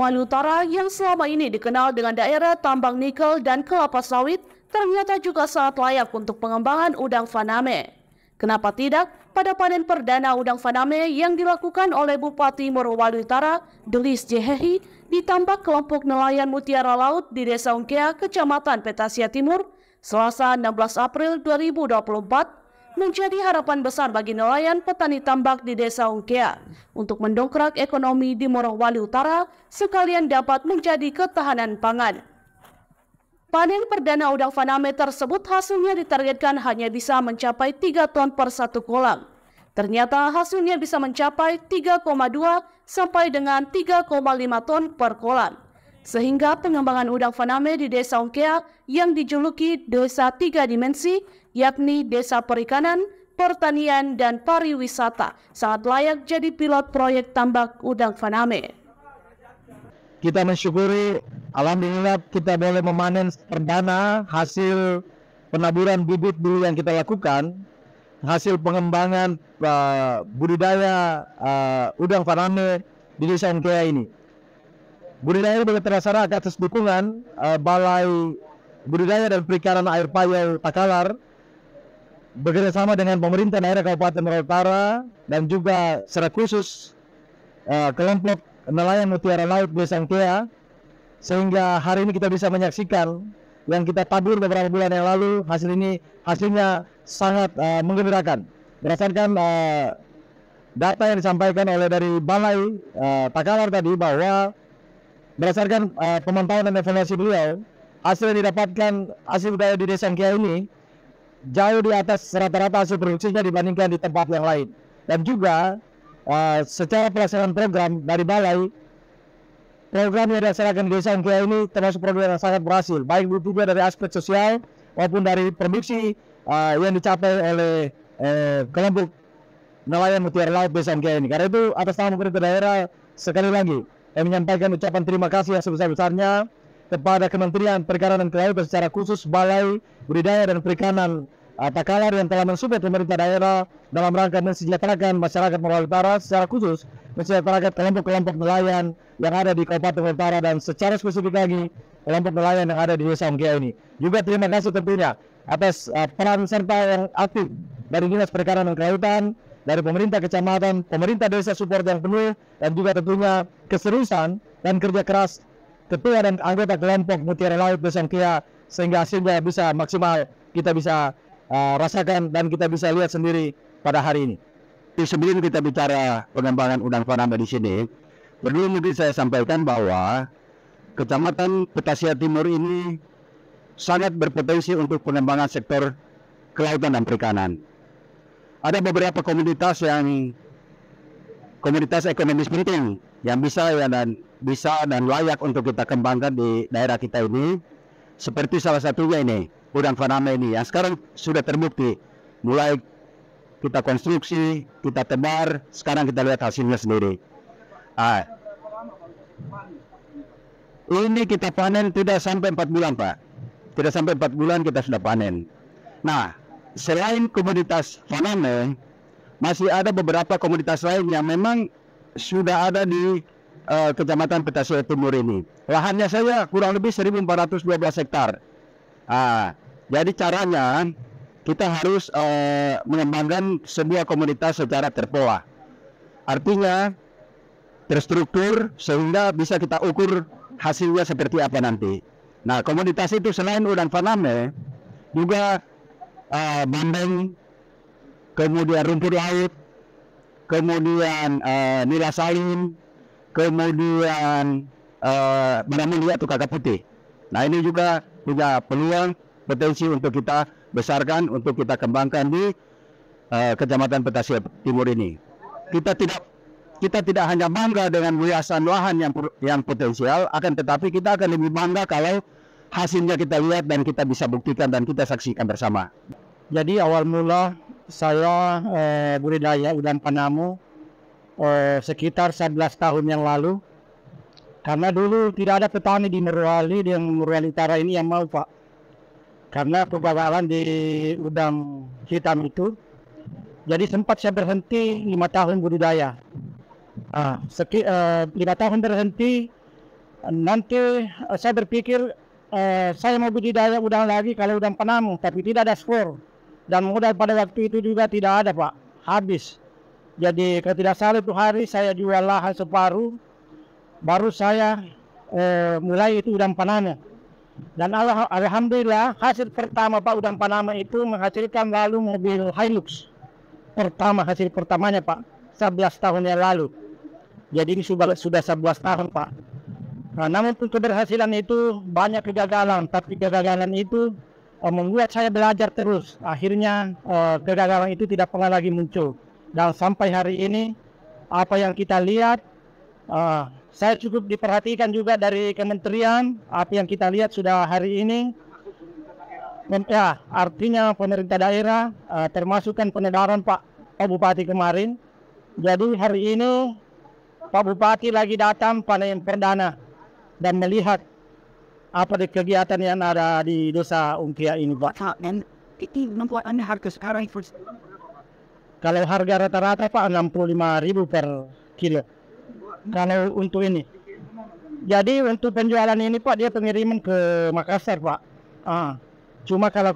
Morowali Utara yang selama ini dikenal dengan daerah tambang nikel dan kelapa sawit ternyata juga sangat layak untuk pengembangan udang faname. Kenapa tidak? Pada panen perdana udang faname yang dilakukan oleh Bupati Morowali Utara, Delis Jehehi, di tambak kelompok nelayan Mutiara Laut di Desa Ungkea, Kecamatan Petasia Timur, Selasa 16 April 2024, menjadi harapan besar bagi nelayan petani tambak di Desa Ungkea untuk mendongkrak ekonomi di Morowali Utara sekalian dapat menjadi ketahanan pangan. Panen perdana udang faname tersebut hasilnya ditargetkan hanya bisa mencapai 3 ton per satu kolam. Ternyata hasilnya bisa mencapai 3,2 sampai dengan 3,5 ton per kolam. Sehingga pengembangan udang faname di Desa Ungkea yang dijuluki Desa 3 Dimensi, yakni Desa Perikanan, Pertanian, dan Pariwisata, sangat layak jadi pilot proyek tambak udang faname. Kita mensyukuri, alhamdulillah kita boleh memanen perdana hasil penaburan bibit dulu yang kita lakukan, hasil pengembangan budidaya udang faname di Desa Ungkea ini. Budidaya ini terlaksana atas dukungan Balai Budidaya dan Perikanan Air Payau Takalar bekerjasama dengan pemerintah daerah Kabupaten Morowali Utara dan juga secara khusus kelompok nelayan Mutiara Laut Desa Ungkea, sehingga hari ini kita bisa menyaksikan yang kita tabur beberapa bulan yang lalu. Hasilnya sangat menggembirakan berdasarkan data yang disampaikan oleh dari Balai Takalar tadi, bahwa berdasarkan pemantauan dan evaluasi beliau, hasil yang didapatkan hasil budaya di Desa Ungkea ini jauh di atas rata-rata hasil produksinya dibandingkan di tempat yang lain. Dan juga secara pelaksanaan program dari Balai, program yang dilaksanakan di Desa Ungkea ini termasuk program yang sangat berhasil, baik juga dari aspek sosial maupun dari produksi yang dicapai oleh kelompok nelayan Mutiara Laut Desa Ungkea ini. Karena itu atas nama pemerintah daerah sekali lagi saya menyampaikan ucapan terima kasih yang sebesar-besarnya kepada Kementerian Perikanan dan Kelautan, secara khusus Balai Budidaya dan Perikanan Takalar yang telah mensupport pemerintah daerah dalam rangka mensejahterakan masyarakat Morowali Utara, secara khusus mensejahterakan kelompok-kelompok nelayan yang ada di Kabupaten Morowali Utara dan secara spesifik lagi kelompok nelayan yang ada di Desa Ungkea ini. Juga terima kasih tentunya atas peran serta yang aktif dari Dinas Perikanan dan Kelautan, dari pemerintah kecamatan, pemerintah desa support yang penuh, dan juga tentunya keseriusan dan kerja keras ketua dan anggota kelompok Mutiara Laut Desa Ungkea, sehingga hasilnya bisa maksimal kita bisa rasakan dan kita bisa lihat sendiri pada hari ini. Sebelum kita bicara pengembangan udang faname di sini, perlu mungkin saya sampaikan bahwa Kecamatan Petasia Timur ini sangat berpotensi untuk pengembangan sektor kelautan dan perikanan. Ada beberapa komunitas ekonomis penting yang bisa dan layak untuk kita kembangkan di daerah kita ini, seperti salah satunya ini udang faname ini yang sekarang sudah terbukti. Mulai kita konstruksi, kita tebar, sekarang kita lihat hasilnya sendiri. Ini kita panen tidak sampai 4 bulan, Pak. Tidak sampai 4 bulan kita sudah panen. Nah, selain komunitas faname, masih ada beberapa komunitas lain yang memang sudah ada di Kecamatan Petasia Timur ini. Lahannya saya kurang lebih 1.412 hektar. Jadi caranya kita harus mengembangkan sebuah komunitas secara terpola. Artinya terstruktur sehingga bisa kita ukur hasilnya seperti apa nanti. Nah, komunitas itu selain udang faname juga bandeng, kemudian rumput laut, kemudian nila salin, kemudian manamulia atau kakak putih. Nah, ini juga punya peluang potensi untuk kita besarkan, untuk kita kembangkan di Kecamatan Petasia Timur ini. Kita tidak hanya bangga dengan luasan lahan yang potensial, akan tetapi kita akan lebih bangga kalau hasilnya kita lihat dan kita bisa buktikan dan kita saksikan bersama. Jadi awal mula saya budidaya udang faname sekitar 11 tahun yang lalu. Karena dulu tidak ada petani di Morowali Utara ini yang mau, Pak. Karena kegagalan di udang hitam itu, jadi sempat saya berhenti 5 tahun budidaya. 5 tahun berhenti, Nanti saya berpikir saya mau budidaya udang lagi kalau udang Panama, tapi tidak ada skor. Dan modal pada waktu itu juga tidak ada Pak, habis. Jadi kalau tidak salah itu hari saya jual lahan separuh, baru saya mulai itu udang Panama. Dan alhamdulillah hasil pertama Pak udang Panama itu menghasilkan lalu mobil Hilux. Hasil pertamanya Pak, 11 tahun yang lalu. Jadi ini sudah 11 tahun Pak. Nah, namun untuk keberhasilan itu banyak kegagalan, tapi kegagalan itu membuat saya belajar terus. Akhirnya kegagalan itu tidak pernah lagi muncul. Dan sampai hari ini apa yang kita lihat, saya cukup diperhatikan juga dari kementerian. Apa yang kita lihat sudah hari ini, ya, artinya pemerintah daerah termasukkan penegaran Pak Bupati kemarin. Jadi hari ini Pak Bupati lagi datang panen perdana dan melihat apa kegiatan yang ada di Desa Ungkia ini Pak. Itu membuat Anda harga sekarang Kalau harga rata-rata Pak 65.000 per kilo. Kalau untuk ini. Jadi untuk penjualan ini Pak dia pengiriman ke Makassar Pak. Cuma kalau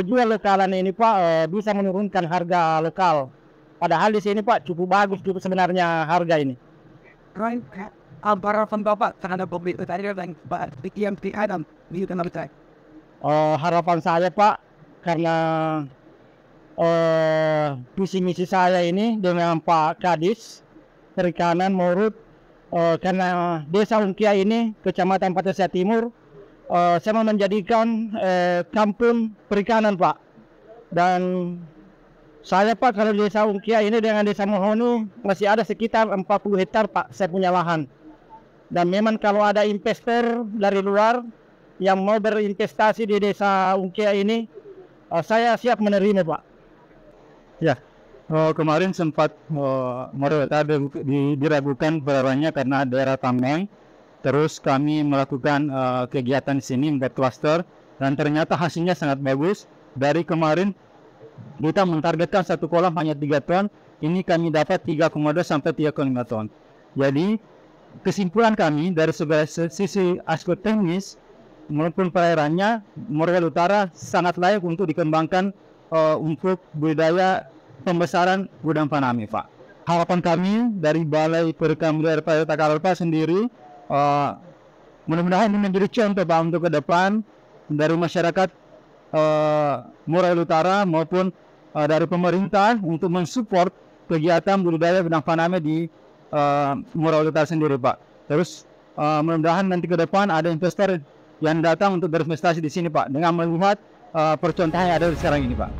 jual lokalan ini Pak bisa menurunkan harga lokal. Padahal di sini Pak cukup bagus juga sebenarnya harga ini. Right. Harapan Bapak terhadap pemerintah daerah dan yang ada di Tanah. Harapan saya Pak, karena visi misi saya ini dengan Pak Kadis Perikanan Morut, karena Desa Ungkia ini Kecamatan Patasia Timur, saya mau menjadikan kampung perikanan Pak. Dan saya Pak kalau Desa Ungkia ini dengan Desa Mohonu masih ada sekitar 40 hektar Pak saya punya lahan. Dan memang kalau ada investor dari luar yang mau berinvestasi di Desa Ungkia ini, saya siap menerima Pak. Ya, kemarin sempat mereka diragukan perannya karena daerah tambang. Terus kami melakukan kegiatan di sini membuat klaster dan ternyata hasilnya sangat bagus. Dari kemarin kita mentargetkan satu kolam hanya 3 ton, ini kami dapat 3,2 sampai 3,5 ton. Jadi kesimpulan kami dari sisi aspek teknis maupun perairannya, Morowali Utara sangat layak untuk dikembangkan untuk budidaya pembesaran udang faname Pak. Harapan kami dari Balai Perikanan Budidaya Pariwisata Takarapa sendiri, mudah-mudahan ini menjadi contoh Pak untuk ke depan dari masyarakat Morowali Utara maupun dari pemerintah untuk mensupport kegiatan budidaya udang faname di Morowali Utara sendiri Pak. Terus mudah-mudahan nanti ke depan ada investor yang datang untuk berinvestasi di sini Pak, dengan melihat percontohan yang ada sekarang ini Pak.